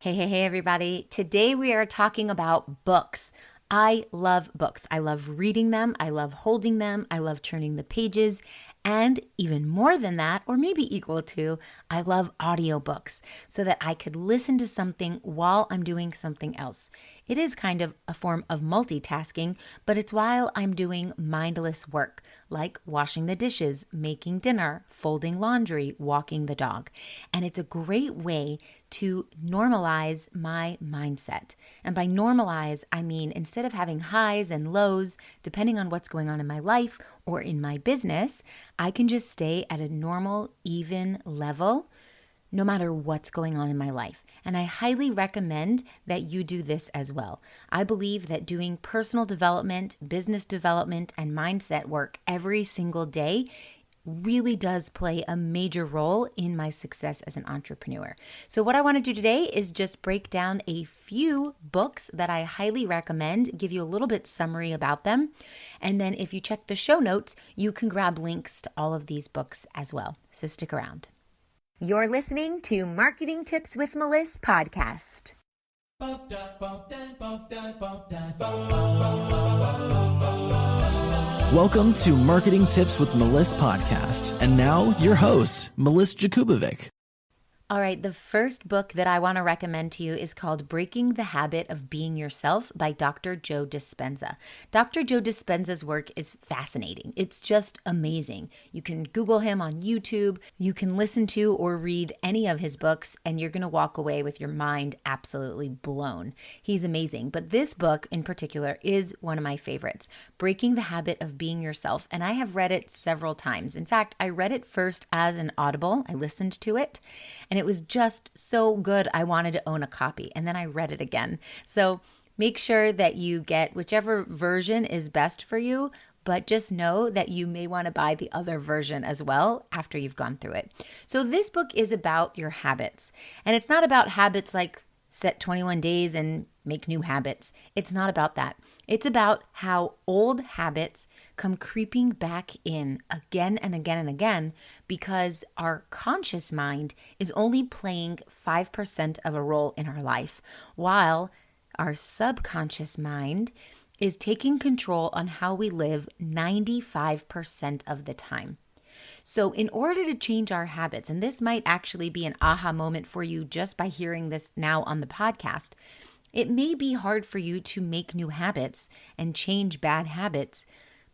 Hey, everybody. Today we are talking about books. I love books. I love reading them. I love holding them. I love turning the pages. And even more than that, or maybe equal to, I love audiobooks so that I could listen to something while I'm doing something else. It is kind of a form of multitasking, but it's while I'm doing mindless work, like washing the dishes, making dinner, folding laundry, walking the dog. And it's a great way to normalize my mindset. And by normalize, I mean instead of having highs and lows, depending on what's going on in my life or in my business, I can just stay at a normal, even level no matter what's going on in my life. And I highly recommend that you do this as well. I believe that doing personal development, business development, and mindset work every single day really does play a major role in my success as an entrepreneur. So what I want to do today is just break down a few books that I highly recommend, give you a little bit summary about them. And then if you check the show notes, you can grab links to all of these books as well. So stick around. You're listening to Marketing Tips with Meliss podcast. Welcome to Marketing Tips with Meliss podcast. And now your host, Jakubovic. All right, the first book that I want to recommend to you is called Breaking the Habit of Being Yourself by Dr. Joe Dispenza. Dr. Joe Dispenza's work is fascinating. It's just amazing. You can Google him on YouTube. You can listen to or read any of his books, and you're going to walk away with your mind absolutely blown. He's amazing. But this book in particular is one of my favorites, Breaking the Habit of Being Yourself. And I have read it several times. In fact, I read it first as an Audible. I listened to it. And it was just so good, I wanted to own a copy. And then I read it again. So make sure that you get whichever version is best for you, but just know that you may want to buy the other version as well after you've gone through it. So this book is about your habits. And it's not about habits like set 21 days and make new habits. It's not about that. It's about how old habits come creeping back in again and again and again because our conscious mind is only playing 5% of a role in our life, while our subconscious mind is taking control on how we live 95% of the time. So in order to change our habits, and this might actually be an aha moment for you just by hearing this now on the podcast, it may be hard for you to make new habits and change bad habits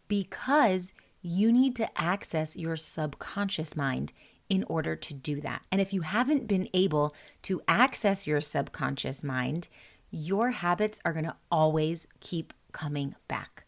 because you need to access your subconscious mind in order to do that. And if you haven't been able to access your subconscious mind, your habits are going to always keep coming back.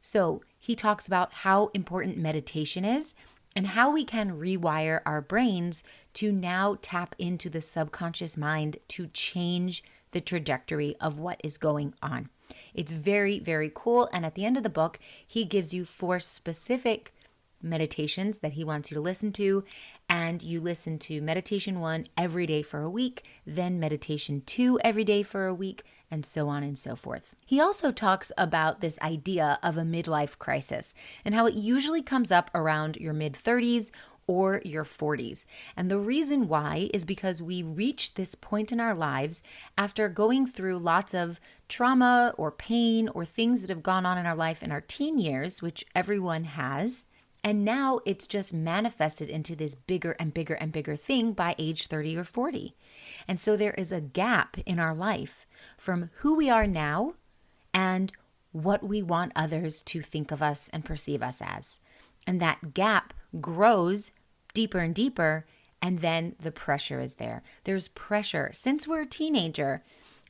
So he talks about how important meditation is and how we can rewire our brains to now tap into the subconscious mind to change the trajectory of what is going on. It's very, very cool. And at the end of the book, he gives you 4 specific meditations that he wants you to listen to. And you listen to meditation 1 every day for a week, then meditation 2 every day for a week, and so on and so forth. He also talks about this idea of a midlife crisis and how it usually comes up around your mid-30s or your 40s. And the reason why is because we reach this point in our lives after going through lots of trauma or pain or things that have gone on in our life in our teen years, which everyone has. And now it's just manifested into this bigger and bigger and bigger thing by age 30 or 40. And so there is a gap in our life from who we are now and what we want others to think of us and perceive us as. And that gap grows deeper and deeper, and then the pressure is there. There's pressure since we're a teenager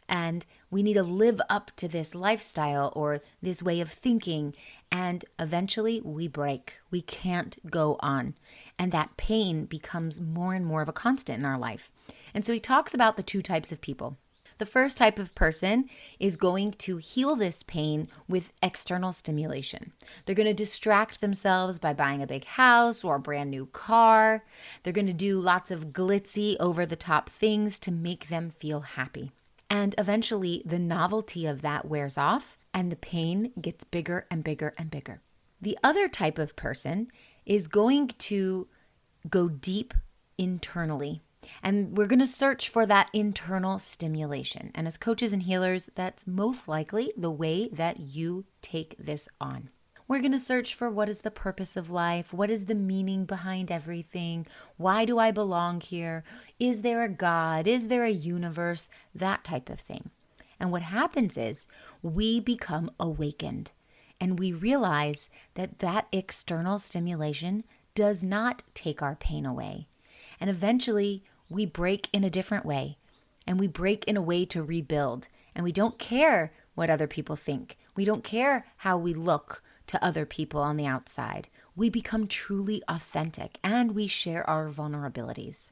and we need to live up to this lifestyle or this way of thinking, and eventually we break. We can't go on, and that pain becomes more and more of a constant in our life. And so he talks about the 2 types of people. The first type of person is going to heal this pain with external stimulation. They're going to distract themselves by buying a big house or a brand new car. They're going to do lots of glitzy, over-the-top things to make them feel happy. And eventually, the novelty of that wears off and the pain gets bigger and bigger and bigger. The other type of person is going to go deep internally And we're going to search for that internal stimulation. And as coaches and healers, that's most likely the way that you take this on. We're going to search for what is the purpose of life? What is the meaning behind everything? Why do I belong here? Is there a God? Is there a universe? That type of thing. And what happens is we become awakened and we realize that that external stimulation does not take our pain away. And eventually we break in a different way, and we break in a way to rebuild. And we don't care what other people think. We don't care how we look to other people on the outside. We become truly authentic and we share our vulnerabilities.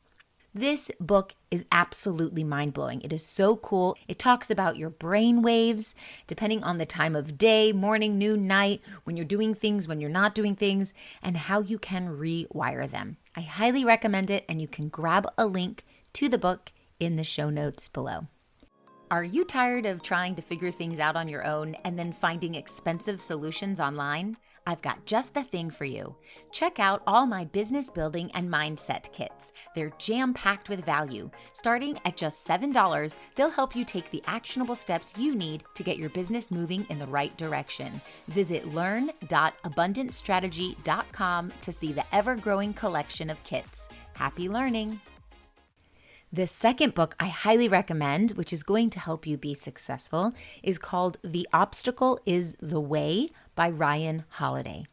This book is absolutely mind-blowing. It is so cool. It talks about your brain waves, depending on the time of day, morning, noon, night, when you're doing things, when you're not doing things, and how you can rewire them. I highly recommend it, and you can grab a link to the book in the show notes below. Are you tired of trying to figure things out on your own and then finding expensive solutions online? I've got just the thing for you. Check out all my business building and mindset kits. They're jam-packed with value. Starting at just $7, they'll help you take the actionable steps you need to get your business moving in the right direction. Visit learn.abundantstrategy.com to see the ever-growing collection of kits. Happy learning! The second book I highly recommend, which is going to help you be successful, is called The Obstacle is the Way by Ryan Holiday.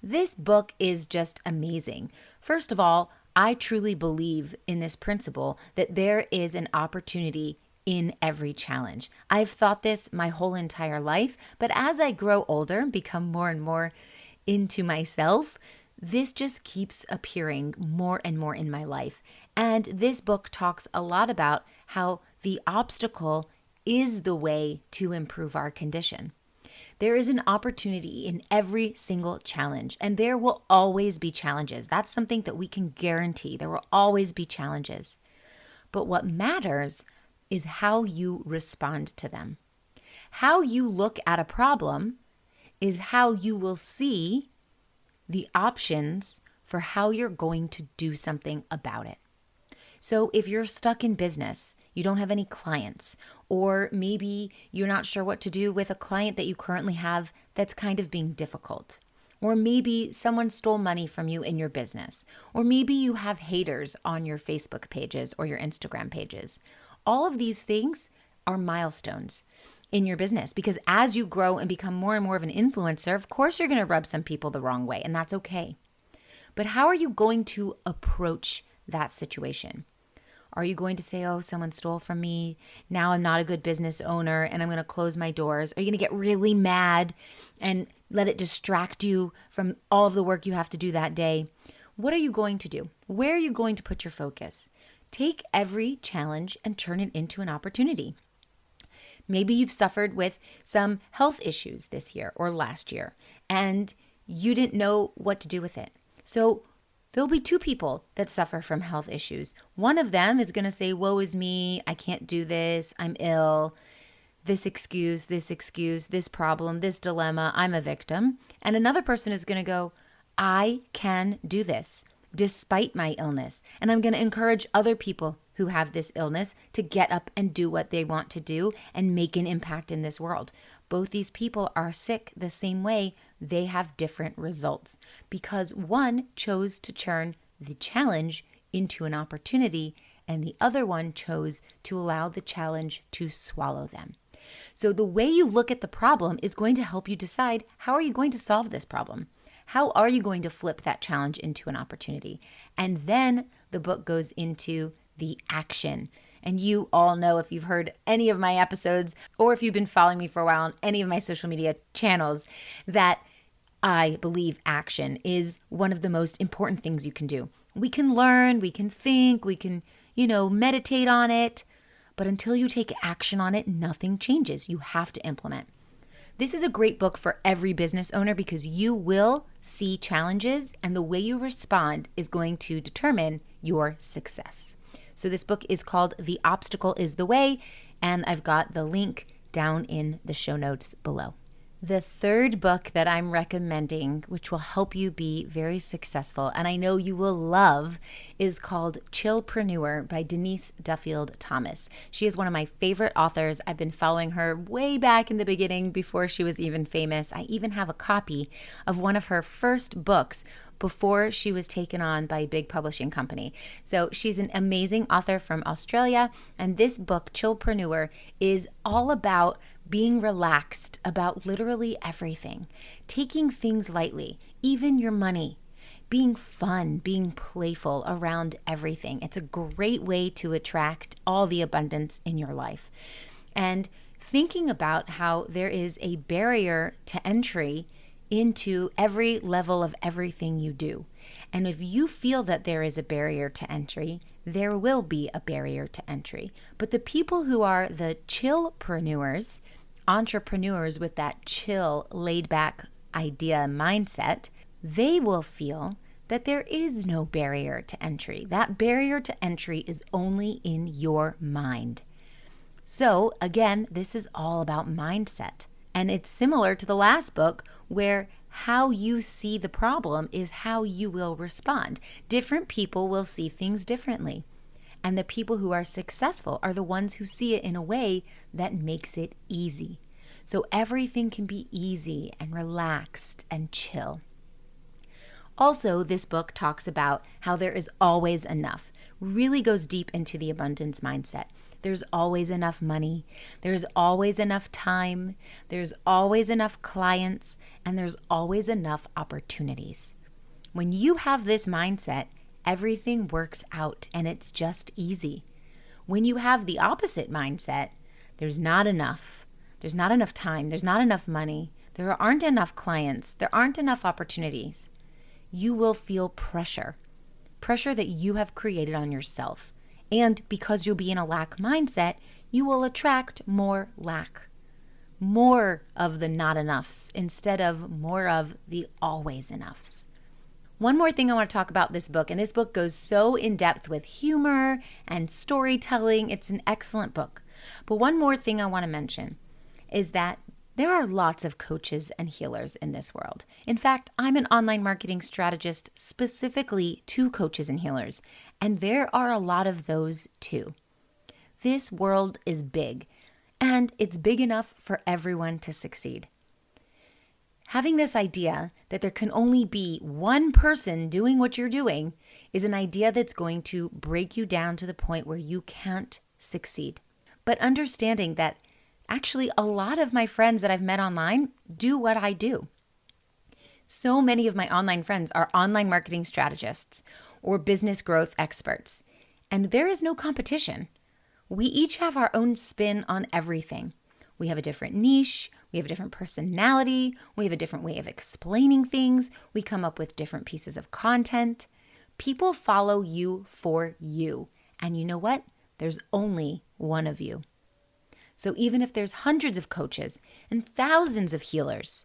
This book is just amazing. First of all, I truly believe in this principle that there is an opportunity in every challenge. I've thought this my whole entire life, but as I grow older and become more and more into myself, this just keeps appearing more and more in my life. And this book talks a lot about how the obstacle is the way to improve our condition. There is an opportunity in every single challenge, and there will always be challenges. That's something that we can guarantee. There will always be challenges. But what matters is how you respond to them. How you look at a problem is how you will see the options for how you're going to do something about it. So if you're stuck in business, you don't have any clients, or maybe you're not sure what to do with a client that you currently have that's kind of being difficult, or maybe someone stole money from you in your business, or maybe you have haters on your Facebook pages or your Instagram pages. All of these things are milestones in your business, because as you grow and become more and more of an influencer, of course you're going to rub some people the wrong way, and that's okay. But how are you going to approach that situation? Are you going to say, oh, someone stole from me, now I'm not a good business owner and I'm going to close my doors? Are you going to get really mad and let it distract you from all of the work you have to do that day? What are you going to do? Where are you going to put your focus? Take every challenge and turn it into an opportunity. Maybe you've suffered with some health issues this year or last year, and you didn't know what to do with it. So there'll be two people that suffer from health issues. One of them is going to say, woe is me, I can't do this, I'm ill, this excuse, this problem, this dilemma, I'm a victim. And another person is going to go, I can do this despite my illness. And I'm going to encourage other people who have this illness to get up and do what they want to do and make an impact in this world. Both these people are sick the same way. They have different results because one chose to turn the challenge into an opportunity and the other one chose to allow the challenge to swallow them. So the way you look at the problem is going to help you decide, how are you going to solve this problem? How are you going to flip that challenge into an opportunity? And then the book goes into the action. And you all know, if you've heard any of my episodes or if you've been following me for a while on any of my social media channels, that I believe action is one of the most important things you can do. We can learn, we can think, we can, meditate on it, but until you take action on it, nothing changes. You have to implement. This is a great book for every business owner because you will see challenges and the way you respond is going to determine your success. So this book is called The Obstacle is the Way, and I've got the link down in the show notes below. The third book that I'm recommending, which will help you be very successful, and I know you will love, is called Chillpreneur by Denise Duffield Thomas. She is one of my favorite authors. I've been following her way back in the beginning before she was even famous. I even have a copy of one of her first books before she was taken on by a big publishing company. So she's an amazing author from Australia, and this book, Chillpreneur, is all about being relaxed about literally everything, taking things lightly, even your money, being fun, being playful around everything. It's a great way to attract all the abundance in your life. And thinking about how there is a barrier to entry into every level of everything you do. And if you feel that there is a barrier to entry, there will be a barrier to entry. But the people who are the chillpreneurs, entrepreneurs with that chill, laid back idea mindset, they will feel that there is no barrier to entry. That barrier to entry is only in your mind. So again, this is all about mindset. And it's similar to the last book where how you see the problem is how you will respond. Different people will see things differently. And the people who are successful are the ones who see it in a way that makes it easy. So everything can be easy and relaxed and chill. Also, this book talks about how there is always enough, really goes deep into the abundance mindset. There's always enough money, there's always enough time, there's always enough clients, and there's always enough opportunities. When you have this mindset, everything works out and it's just easy. When you have the opposite mindset, there's not enough time, there's not enough money, there aren't enough clients, there aren't enough opportunities. You will feel pressure that you have created on yourself. And because you'll be in a lack mindset, you will attract more lack, more of the not enoughs instead of more of the always enoughs. One more thing I want to talk about this book, and this book goes so in depth with humor and storytelling. It's an excellent book. But one more thing I want to mention is that there are lots of coaches and healers in this world. In fact, I'm an online marketing strategist specifically to coaches and healers, and there are a lot of those too. This world is big, and it's big enough for everyone to succeed. Having this idea that there can only be one person doing what you're doing is an idea that's going to break you down to the point where you can't succeed. But understanding that actually, a lot of my friends that I've met online do what I do. So many of my online friends are online marketing strategists or business growth experts, and there is no competition. We each have our own spin on everything. We have a different niche, we have a different personality, we have a different way of explaining things, we come up with different pieces of content. People follow you for you, and you know what? There's only one of you. So even if there's hundreds of coaches and thousands of healers,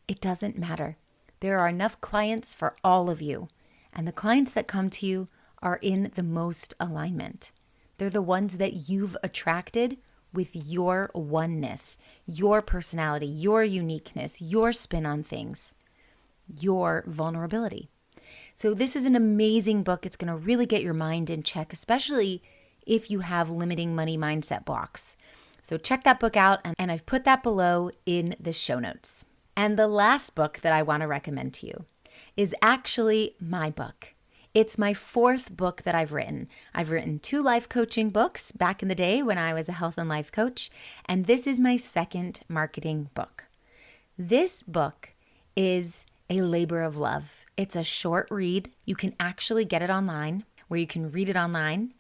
it doesn't matter. There are enough clients for all of you. And the clients that come to you are in the most alignment. They're the ones that you've attracted with your oneness, your personality, your uniqueness, your spin on things, your vulnerability. So this is an amazing book. It's going to really get your mind in check, especially if you have limiting money mindset blocks. So check that book out, and I've put that below in the show notes. And the last book that I want to recommend to you is actually my book. It's my fourth book that I've written. I've written 2 life coaching books back in the day when I was a health and life coach, and this is my second marketing book. This book is a labor of love. It's a short read. You can actually get it online, where you can read it online.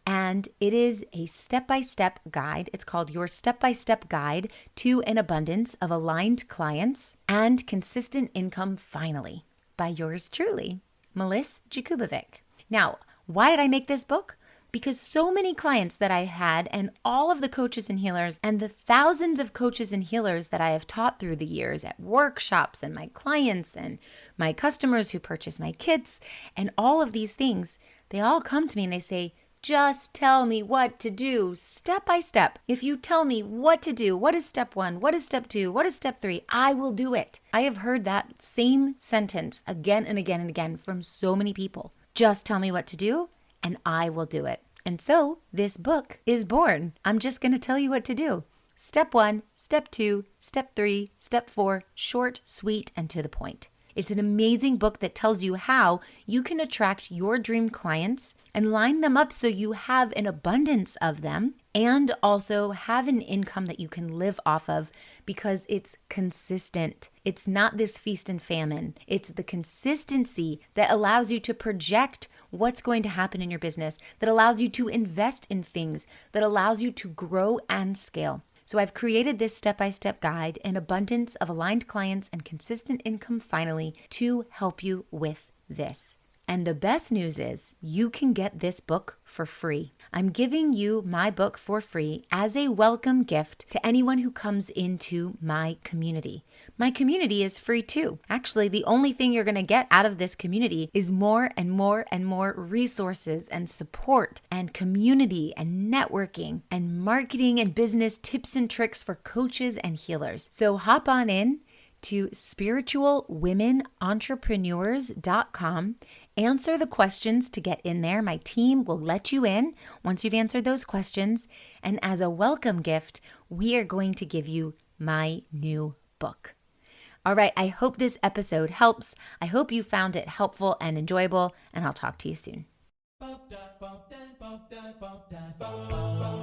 And it is a step-by-step guide. It's called Your Step-by-Step Guide to an Abundance of Aligned Clients and Consistent Income Finally, by yours truly, Meliss Jakubovic. Now, why did I make this book? Because so many clients that I had, and all of the coaches and healers, and the thousands of coaches and healers that I have taught through the years at workshops, and my clients and my customers who purchase my kits and all of these things, they all come to me and they say, Just tell me what to do step by step. If you tell me what to do, what is step 1, what is step 2, what is step 3, I will do it. I have heard that same sentence again and again and again from so many people. Just tell me what to do and I will do it. And so this book is born. I'm just going to tell you what to do. Step 1, step 2, step 3, step 4, short, sweet, and to the point. It's an amazing book that tells you how you can attract your dream clients and line them up so you have an abundance of them and also have an income that you can live off of because it's consistent. It's not this feast and famine. It's the consistency that allows you to project what's going to happen in your business, that allows you to invest in things, that allows you to grow and scale. So I've created this step-by-step guide, an abundance of aligned clients and consistent income finally to help you with this. And the best news is you can get this book for free. I'm giving you my book for free as a welcome gift to anyone who comes into my community. My community is free too. Actually, the only thing you're going to get out of this community is more and more and more resources and support and community and networking and marketing and business tips and tricks for coaches and healers. So hop on in to spiritualwomenentrepreneurs.com. Answer the questions to get in there. My team will let you in once you've answered those questions. And as a welcome gift, we are going to give you my new book. All right, I hope this episode helps. I hope you found it helpful and enjoyable, and I'll talk to you soon.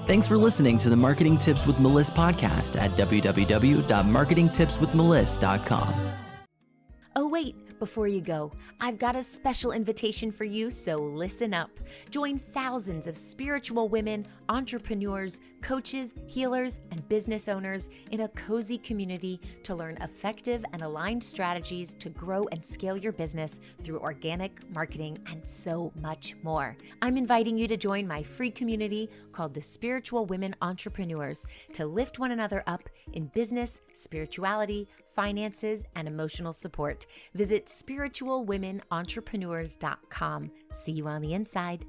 Thanks for listening to the Marketing Tips with Meliss podcast at www.marketingtipswithmeliss.com. Oh, wait. Before you go, I've got a special invitation for you, so listen up. Join thousands of spiritual women, entrepreneurs, coaches, healers, and business owners in a cozy community to learn effective and aligned strategies to grow and scale your business through organic marketing and so much more. I'm inviting you to join my free community called the Spiritual Women Entrepreneurs to lift one another up in business, spirituality, finances, and emotional support. Visit spiritualwomenentrepreneurs.com. See you on the inside.